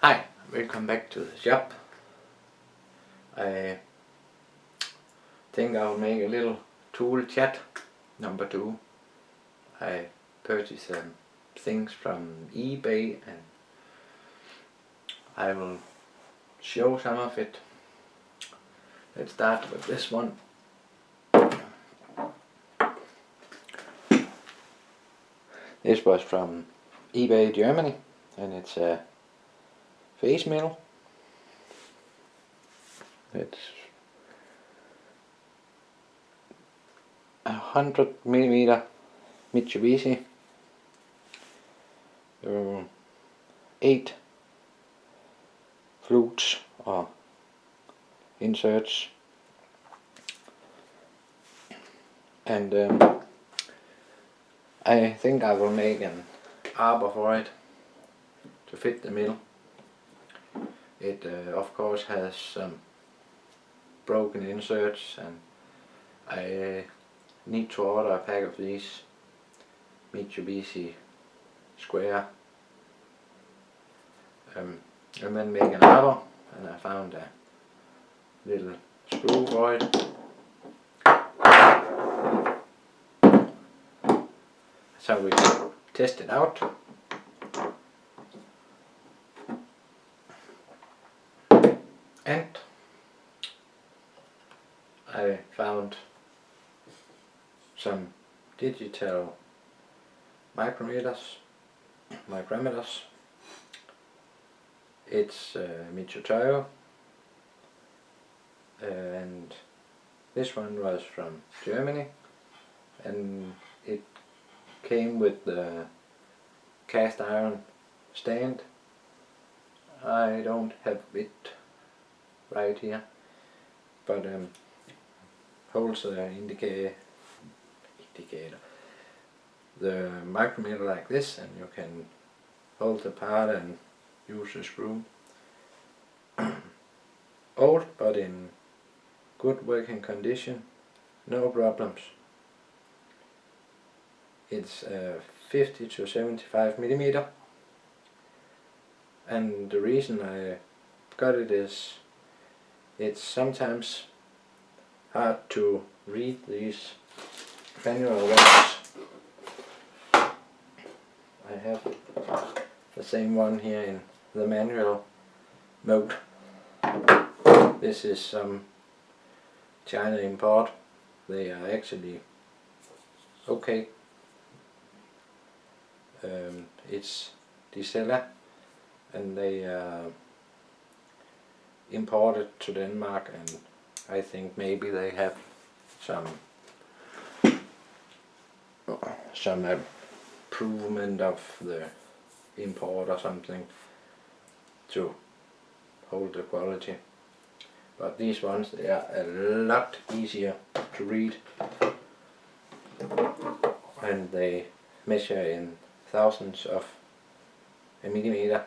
Hi, welcome back to the shop. I think I'll make a little tool chat number 2. I purchased some things from eBay and I will show some of it. Let's start with this one. This was from eBay Germany and it's a face mill. It's 100mm Mitsubishi, 8 flutes or inserts, and I think I will make an arbor for it to fit the mill. It of course has some broken inserts, and I need to order a pack of these Mitsubishi square and then make an arbor, and I found a little screw for it. So we can test it out. And I found some digital micrometers. It's Mitsubishi, and this one was from Germany, and it came with the cast iron stand. I don't have it right here, but holds the indicator, the micrometer like this, and you can hold the part and use the screw. Old but in good working condition, no problems. It's 50 to 75mm, and the reason I got it is it's sometimes hard to read these manual ones. I have the same one here in the manual mode. This is some China import. They are actually okay. It's Diesella, and they imported to Denmark, and I think maybe they have some improvement of the import or something to hold the quality. But these ones, they are a lot easier to read, and they measure in thousandths of a millimeter.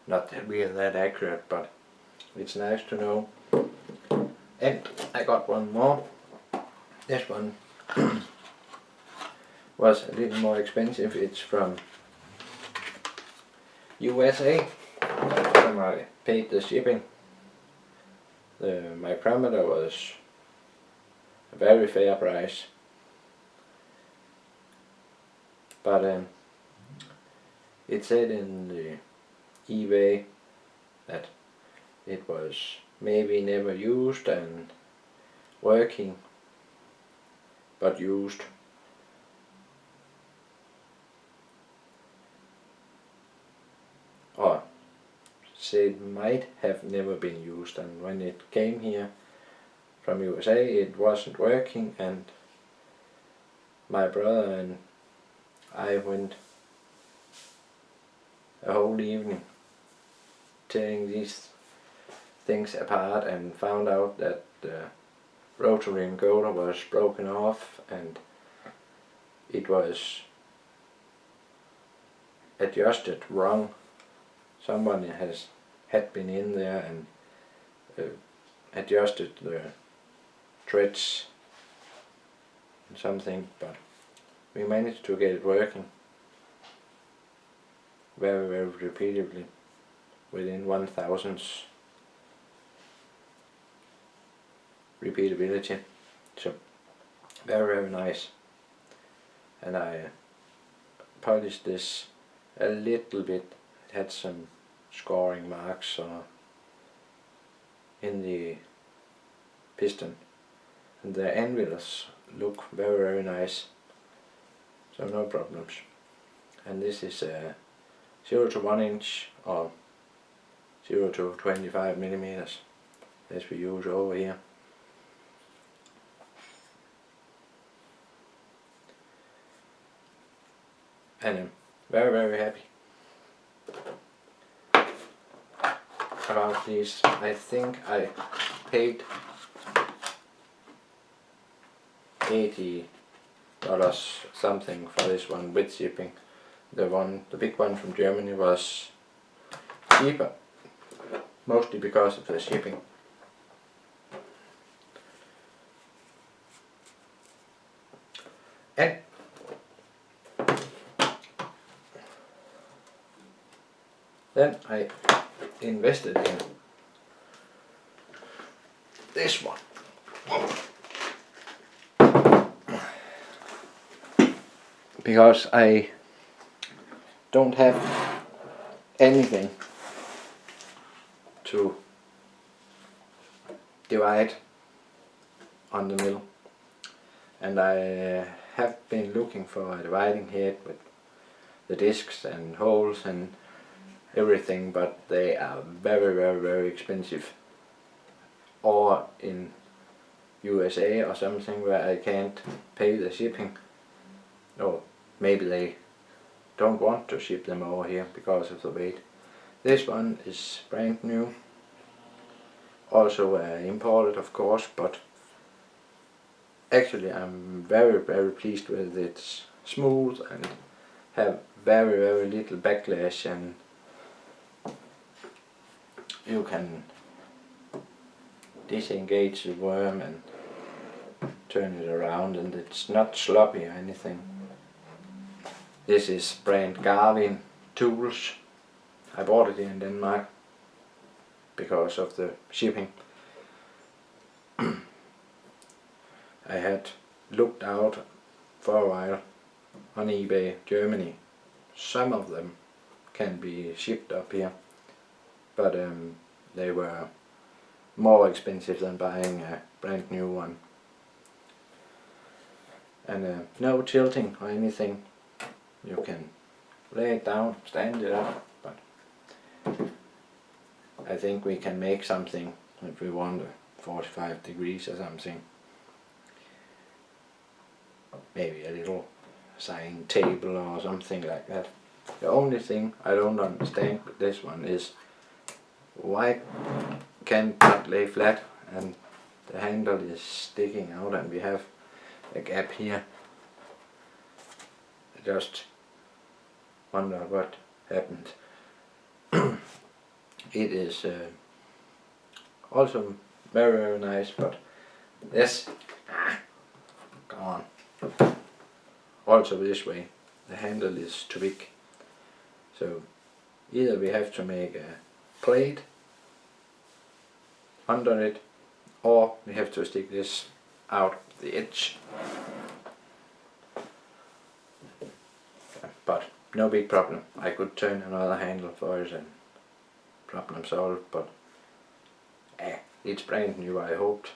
Not that we are that accurate, but it's nice to know. And I got one more. This one was a little more expensive. It's from USA, and I paid the shipping. The micrometer was a very fair price, but it said in the eBay that it was maybe never used and working but used. Or said might have never been used, and when it came here from USA it wasn't working, and my brother and I went a whole evening tearing these things apart and found out that the rotary encoder was broken off, and it was adjusted wrong. Someone had been in there and adjusted the threads and something, but we managed to get it working. very repeatedly within 1,000 repeatability. So very nice. And I polished this a little bit. It had some scoring marks in the piston, and the anvils look very nice, so no problems. And this is 0 to 1 inch or 0 to 25 millimeters as we use over here. And I'm very happy about these. I think I paid $80 something for this one with shipping. The big one from Germany was cheaper, mostly because of the shipping. And then I invested in this one. Because I don't have anything to divide on the mill, and I have been looking for a dividing head with the discs and holes and everything, but they are very expensive, or in USA or something where I can't pay the shipping, or maybe they don't want to ship them over here because of the weight. This one is brand new, also imported of course, but actually I'm very pleased with it. It's smooth and have very little backlash, and you can disengage the worm and turn it around, and it's not sloppy or anything. This is brand Garvin Tools. I bought it in Denmark because of the shipping. I had looked out for a while on eBay Germany. Some of them can be shipped up here, but they were more expensive than buying a brand new one. And no tilting or anything. You can lay it down, stand it up, but I think we can make something if we want 45 degrees or something. Maybe a little sign table or something like that. The only thing I don't understand with this one is why can't it lay flat and the handle is sticking out and we have a gap here. I just wonder what happened. It is also very nice, but this, come on. Also this way, the handle is too big. So either we have to make a plate under it, or we have to stick this out the edge. But no big problem. I could turn another handle for it and problem solved, but it's brand new. I hoped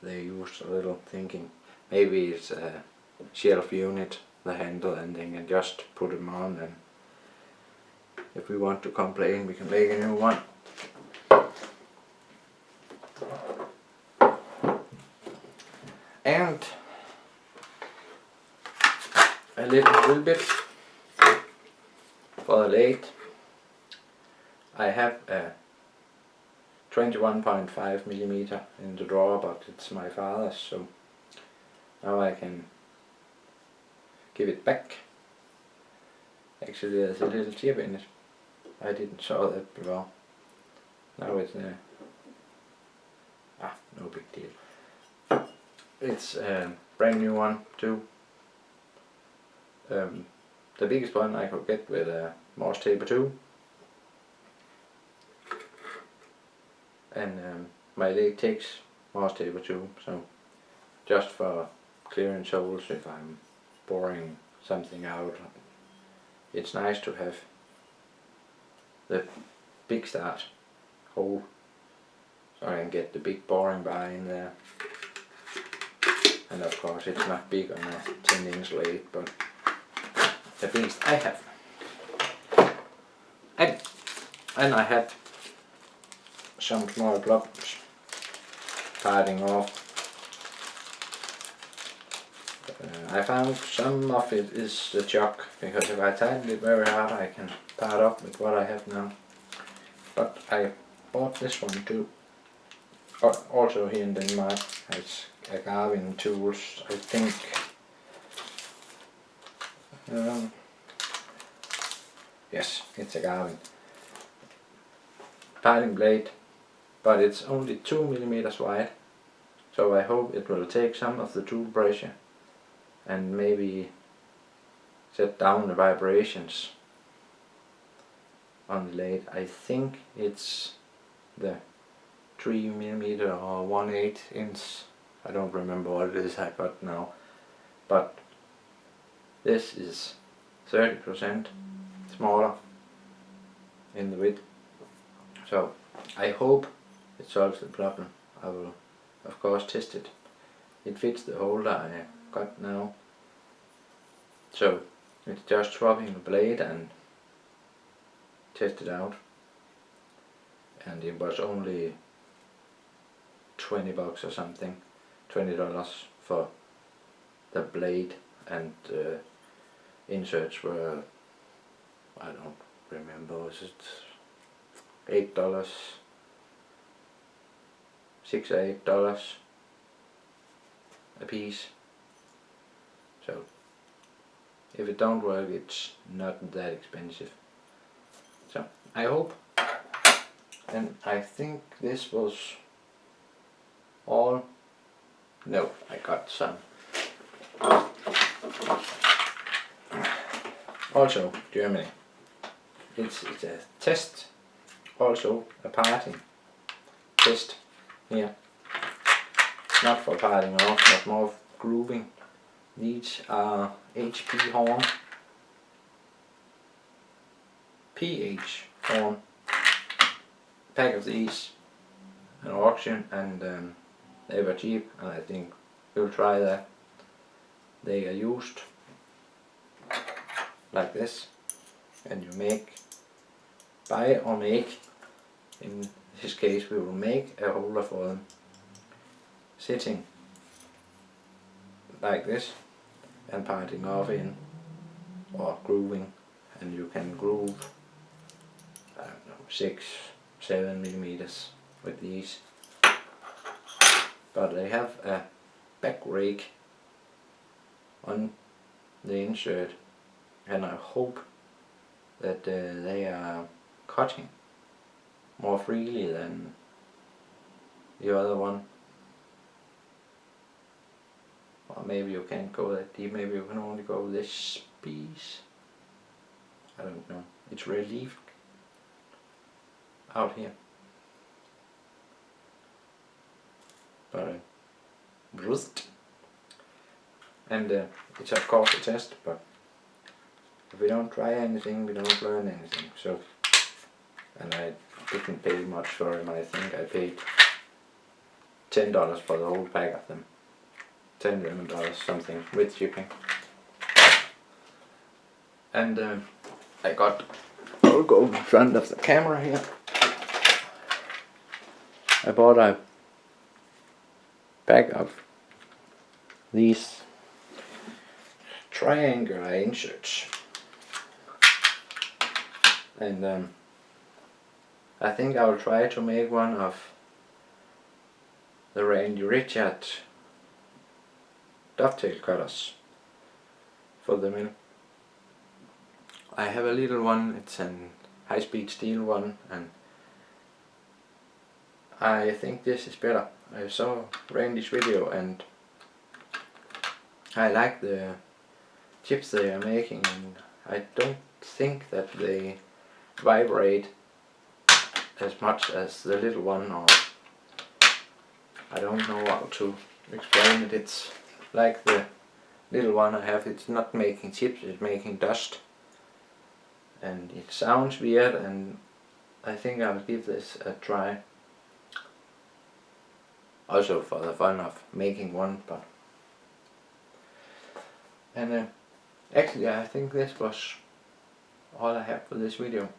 they used a little thinking. Maybe it's a shelf unit, the handle, and then can just put them on, and if we want to complain we can make a new one. And a little bit for the lathe. I have a 21.5 millimeter in the drawer, but it's my father's, so now I can give it back. Actually there's a little chip in it. I didn't saw that before. Now it's no big deal. It's a brand new one too. the biggest one I could get with a Morse taper 2, and my lathe takes Morse taper 2, so just for clearing holes if I'm boring something out, it's nice to have the big start hole, so I can get the big boring bar in there. And of course it's not big on a 10-inch lathe, but at least I have. And I had some small blocks parting off. I found some of it is the chuck, because if I tighten it very hard I can part up with what I have now. But I bought this one too. Also here in Denmark. It's a Garvin Tools, I think. Yes, it's a Garvin parting blade, but it's only 2mm wide, so I hope it will take some of the tool pressure and maybe set down the vibrations on the lathe. I think it's the 3mm or 1/8 inch, I don't remember what it is I got now, but this is 30% smaller in the width, so I hope it solves the problem. I will of course test it. It fits the holder I got now, so it's just swapping the blade and test it out, and it was only 20 bucks or something, $20 for the blade, and inserts were, I don't remember, was it $8, $6 or $8 a piece. So if it don't work, it's not that expensive. So I hope, and I think this was all. No, I got some. Also Germany. It's a test, also a parting test here. Not for parting off, but more grooving. These are HP horn, PH horn. Pack of these, an auction, and they were cheap, and I think we'll try that. They are used like this, and you buy or make, in this case we will make a holder for them, sitting like this and parting off in, or grooving, and you can groove, I don't know, 6-7mm with these. But they have a back rake on the insert, and I hope that they are cutting more freely than the other one. Or maybe you can't go that deep, maybe you can only go this piece. I don't know. It's relieved out here. But and it's of course a test, but if we don't try anything, we don't learn anything. So, and I didn't pay much for them. I think I paid $10 for the whole pack of them. $10 something with shipping. And I'll go in front of the camera here. I bought a pack of these triangular inserts, and I think I will try to make one of the Randy Richard dovetail cutters for the mill. I have a little one, it's an high-speed steel one, and I think this is better. I saw Randy's video and I like the chips they are making, and I don't think that they vibrate as much as the little one, or I don't know how to explain it. It's like the little one I have, it's not making chips, it's making dust. And it sounds weird, and I think I'll give this a try. Also for the fun of making one, but... And actually I think this was all I have for this video.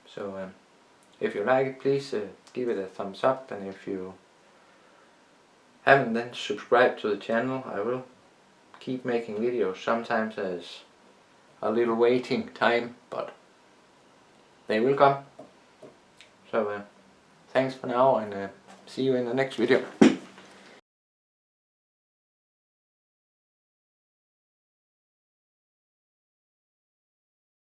So if you like it, please give it a thumbs up, and if you haven't, then subscribe to the channel. I will keep making videos. Sometimes there's a little waiting time, but they will come. So thanks for now, and see you in the next video.